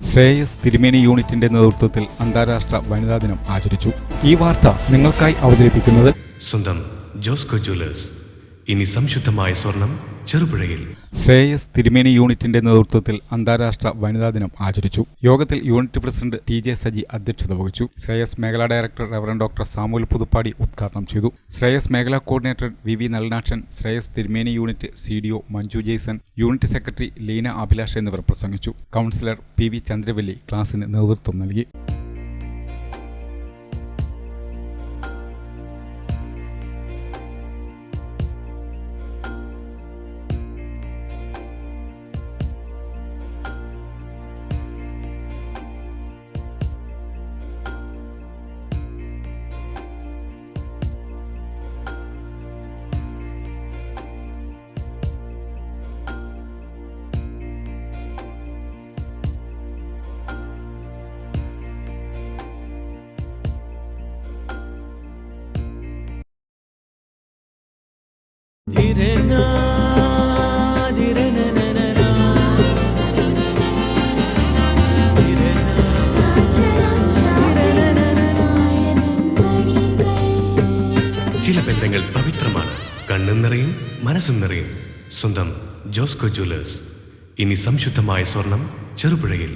ശ്രേയസ് തിരുമേനി യൂണിറ്റിന്റെ നേതൃത്വത്തിൽ അന്താരാഷ്ട്ര വനിതാ ദിനം ആചരിച്ചു. ഈ വാർത്ത നിങ്ങൾക്കായി അവതരിപ്പിക്കുന്നത് സ്വന്തം ജോസ്കോ ജ്വല്ലേഴ്സ്. ഇനി സംശുദ്ധമായ സ്വർണം ചെറുപുഴയിൽ. ശ്രേയസ് തിരുമേനി യൂണിറ്റിന്റെ നേതൃത്വത്തിൽ അന്താരാഷ്ട്ര വനിതാ ദിനം ആചരിച്ചു. യോഗത്തിൽ unit president T J Saji അധ്യക്ഷത വഹിച്ചു. ശ്രേയസ് മേഖലാ director reverend doctor Samuel Puthuppadi ഉദ്ഘാടനം ചെയ്തു. ശ്രേയസ് മേഖലാ coordinator V Nalinakshan, Shreyas Thirumeni unit CDO Manju Jaison, unit secretary Leena Abhilash എന്നിവർ പ്രസംഗിച്ചു. കൗൺസിലർ PV ചന്ദ്രവല്ലി ക്ലാസിന് നേതൃത്വം നൽകി. ചില ബന്ധങ്ങൾ പവിത്രമാണ്. കണ്ണും നിറയും മനസ്സും നിറയും. സ്വന്തം ജോസ്കോ ജ്വല്ലേഴ്സ്. ഇനി സംശുദ്ധമായ സ്വർണം ചെറുപുഴയിൽ.